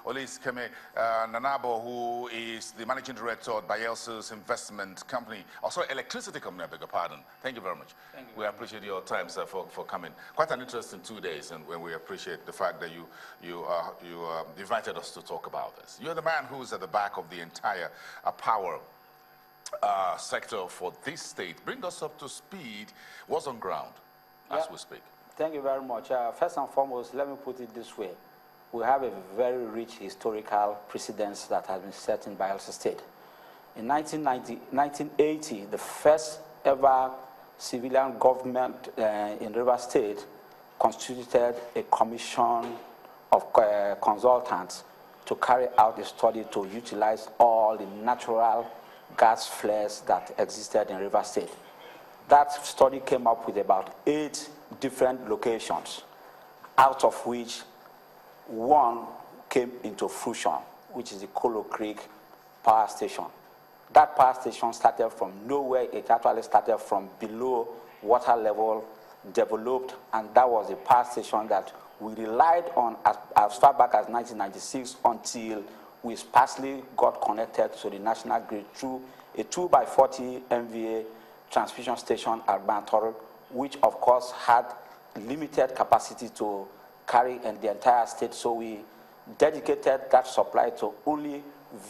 Olis Keme Nanabo, who is the managing director at Bayelsa's investment company, also electricity company, I beg your pardon. Thank you very much. Thank you. We appreciate your time, sir, for coming. Quite an interesting 2 days, and we appreciate the fact that you invited us to talk about this. You're the man who's at the back of the entire power sector for this state. Bring us up to speed. What's on ground as we speak? Thank you very much. First and foremost, let me put it this way. We have a very rich historical precedence that has been set in Bayelsa State. In 1980, the first ever civilian government in River State constituted a commission of consultants to carry out a study to utilize all the natural gas flares that existed in River State. That study came up with about 8 different locations, out of which one came into fruition, which is the Colo Creek power station. That power station started from nowhere. It actually started from below water level, developed, and that was a power station that we relied on as far back as 1996 until we sparsely got connected to the national grid through a 2x40 MVA transmission station at Bantor, which of course had limited capacity to carry in the entire state, so we dedicated that supply to only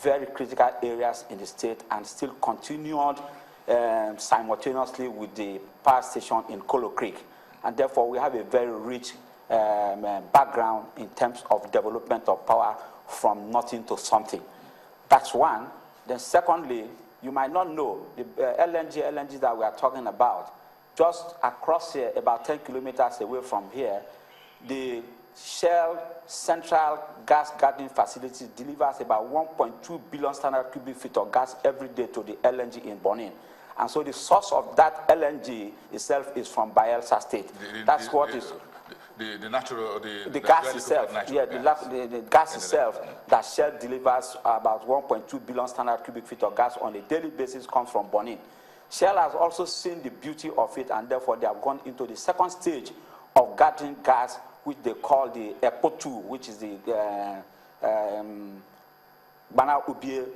very critical areas in the state and still continued simultaneously with the power station in Colo Creek. And therefore, we have a very rich background in terms of development of power from nothing to something. That's one. Then secondly, you might not know, the LNG that we are talking about, just across here, about 10 kilometers away from here, the Shell Central Gas Gathering Facility delivers about 1.2 billion standard cubic feet of gas every day to the LNG in Bonin. And so the source of that LNG itself is from Bayelsa State. That's what is... The gas itself, the gas itself that Shell delivers about 1.2 billion standard cubic feet of gas on a daily basis comes from Bonin. Shell has also seen the beauty of it, and therefore they have gone into the second stage of gathering gas, which they call the PT2, which is the Bana Ubie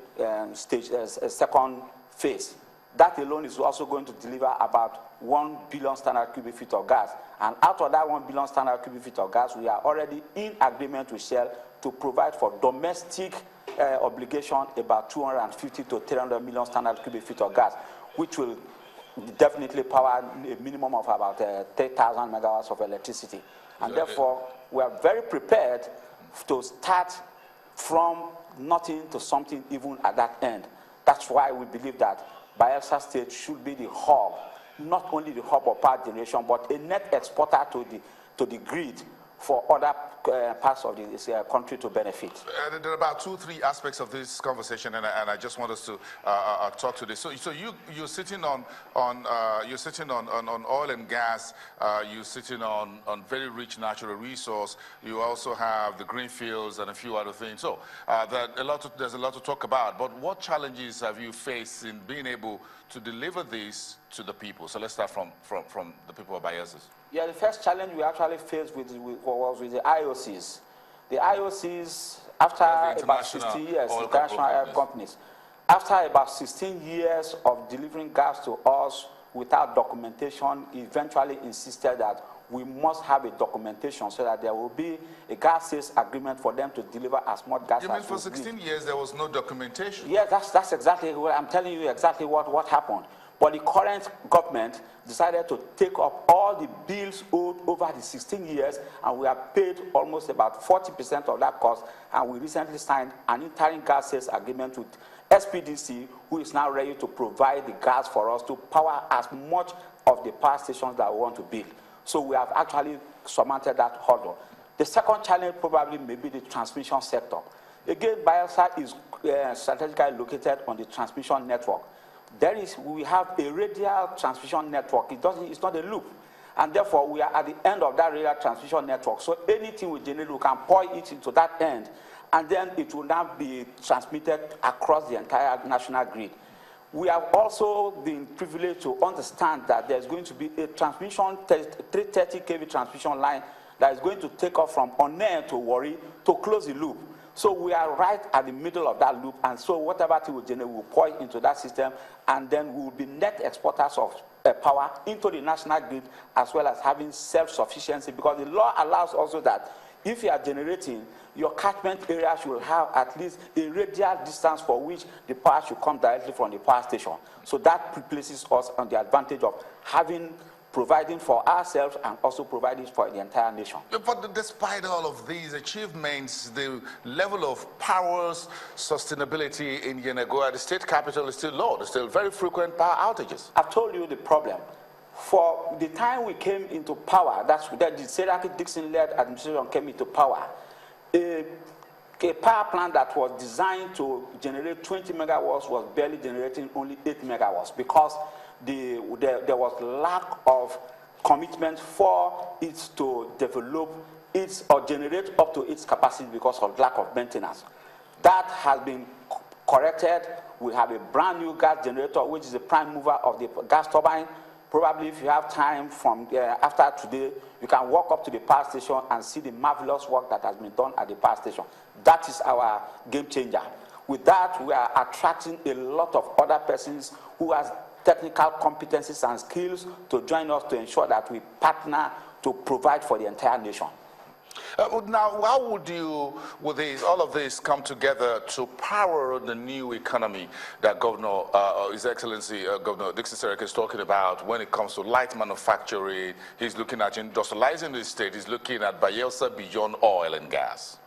stage, second phase. That alone is also going to deliver about 1 billion standard cubic feet of gas. And out of that 1 billion standard cubic feet of gas, we are already in agreement with Shell to provide for domestic obligation about 250 to 300 million standard cubic feet of gas, which will definitely power a minimum of about 3,000 megawatts of electricity. And therefore, we are very prepared to start from nothing to something even at that end. That's why we believe that Bayelsa State should be the hub, not only the hub of power generation, but a net exporter to the grid for other parts of the country to benefit. There are about 2-3 aspects of this conversation, and I just want us to talk to this. So you're sitting on oil and gas. You're sitting on very rich natural resource. You also have the green fields and a few other things. So there's a lot to talk about. But what challenges have you faced in being able to deliver this to the people? So let's start from the people of Bayelsa. Yeah, the first challenge we actually faced was with the IOCs. The IOCs, after about 16 years, international oil companies, after about 16 years of delivering gas to us without documentation, eventually insisted that we must have a documentation so that there will be a gas sales agreement for them to deliver as much gas as we need. You mean for 16 years there was no documentation? Yes, that's exactly what I'm telling you, exactly what happened. But the current government decided to take up all the bills owed over the 16 years, and we have paid almost about 40% of that cost. And we recently signed an interim gas sales agreement with SPDC, who is now ready to provide the gas for us to power as much of the power stations that we want to build. So we have actually surmounted that hurdle. The second challenge probably may be the transmission sector. Again, Bayelsa is strategically located on the transmission network. We have a radial transmission network. It's not a loop. And therefore, we are at the end of that radial transmission network. So anything we generate, we can pour it into that end, and then it will now be transmitted across the entire national grid. We have also been privileged to understand that there's going to be a transmission, 330 kV transmission line that is going to take off from Onne to Warri to close the loop. So we are right at the middle of that loop, and so whatever thing we generate, we'll pour it into that system, and then we will be net exporters of power into the national grid, as well as having self-sufficiency, because the law allows also that if you are generating, your catchment area should have at least a radial distance for which the power should come directly from the power station. So that places us on the advantage of providing for ourselves and also providing for the entire nation. But despite all of these achievements, the level of power's sustainability in Yenagoa, the state capital, is still low. There's still very frequent power outages. I've told you the problem. For the time we came into power, that's that the Seraki-Dixon-led administration came into power, a power plant that was designed to generate 20 megawatts was barely generating only 8 megawatts because there was lack of commitment for it to develop its or generate up to its capacity because of lack of maintenance. That has been corrected. We have a brand new gas generator, which is the prime mover of the gas turbine. Probably if you have time from after today, you can walk up to the power station and see the marvelous work that has been done at the power station. That is our game changer. With that, we are attracting a lot of other persons who has technical competencies and skills to join us to ensure that we partner to provide for the entire nation. Now, how would you, with all of this, come together to power the new economy that His Excellency Governor Dixon Seraki is talking about when it comes to light manufacturing? He's looking at industrializing the state. He's looking at Bayelsa beyond oil and gas.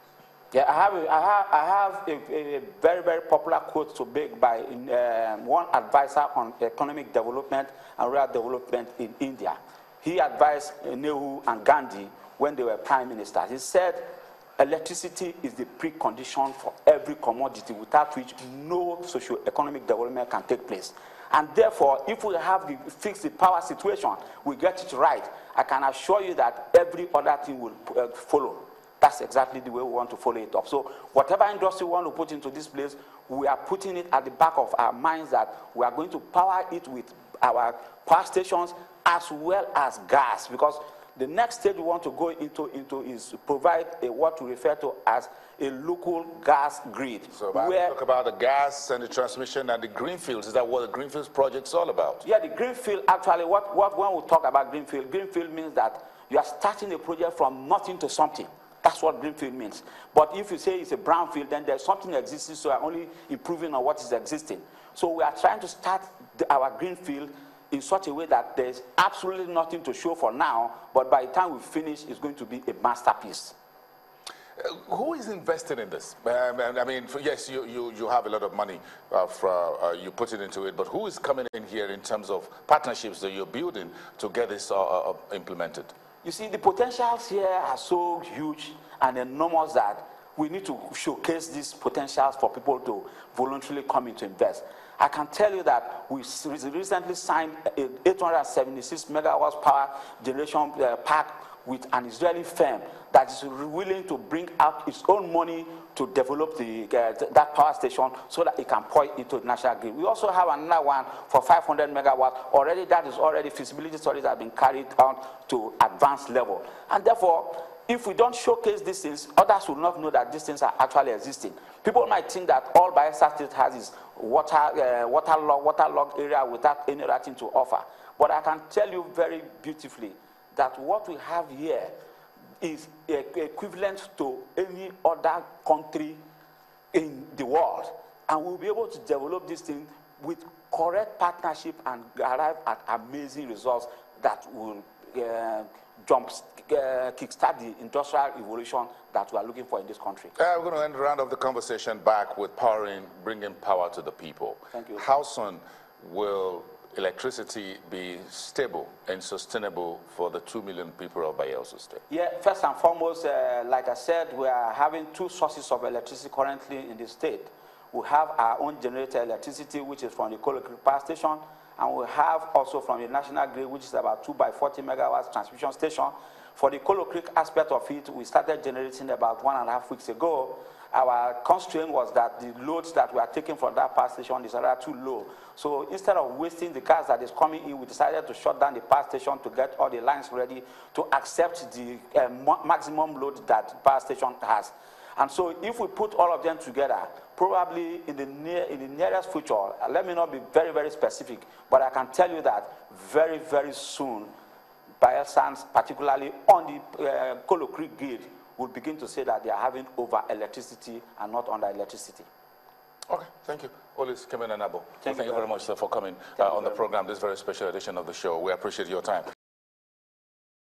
Yeah, I have a very, very popular quote to make by one advisor on economic development and rural development in India. He advised Nehru and Gandhi when they were prime ministers. He said, electricity is the precondition for every commodity without which no socio-economic development can take place. And therefore, if we have fix the power situation, we get it right, I can assure you that every other thing will follow. That's exactly the way we want to follow it up. So whatever industry we want to put into this place, we are putting it at the back of our minds that we are going to power it with our power stations as well as gas, because the next stage we want to go into is to provide what we refer to as a local gas grid. So talk about the gas and the transmission and the greenfields. Is that what the greenfields project is all about? Yeah, the greenfield, actually, when we talk about greenfield means that you are starting a project from nothing to something. That's what greenfield means. But if you say it's a brownfield, then there's something existing, so we're only improving on what is existing. So we are trying to start our greenfield in such a way that there's absolutely nothing to show for now, but by the time we finish, it's going to be a masterpiece. Who is invested in this? I mean, yes, you have a lot of money, you put it into it, but who is coming in here in terms of partnerships that you're building to get this implemented? You see, the potentials here are so huge and enormous that we need to showcase these potentials for people to voluntarily come in to invest. I can tell you that we recently signed an 876 megawatts power generation park with an Israeli firm that is willing to bring out its own money to develop that power station so that it can pour it into the national grid. We also have another one for 500 megawatts. Already, that is already feasibility studies have been carried out to advanced level. And therefore, if we don't showcase these things, others will not know that these things are actually existing. People might think that all Bayelsa State has is waterlogged area without any other thing to offer. But I can tell you very beautifully that what we have here is equivalent to any other country in the world. And we'll be able to develop this thing with correct partnership and arrive at amazing results that will kickstart the industrial evolution that we are looking for in this country. We're going to end the round of the conversation back with bringing power to the people. Thank you. How soon will electricity be stable and sustainable for the 2 million people of Bayelsa State? Yeah, first and foremost, like I said, we are having two sources of electricity currently in the state. We have our own generated electricity, which is from the Kolo Creek Power Station, and we have also from the National Grid, which is about 2 by 40 megawatts transmission station. For the Kolo Creek aspect of it, we started generating about 1.5 weeks ago. Our constraint was that the loads that we are taking from that power station is rather too low. So instead of wasting the gas that is coming in, we decided to shut down the power station to get all the lines ready to accept the maximum load that the power station has. And so if we put all of them together, probably in the nearest future, let me not be very, very specific, but I can tell you that very, very soon, Bayelsans, particularly on the Kolo Creek grid, will begin to say that they are having over electricity and not under electricity. Okay, thank you. Olis Kemenanabo. Thank you very much, sir, for coming on the program, this very special edition of the show. We appreciate your time.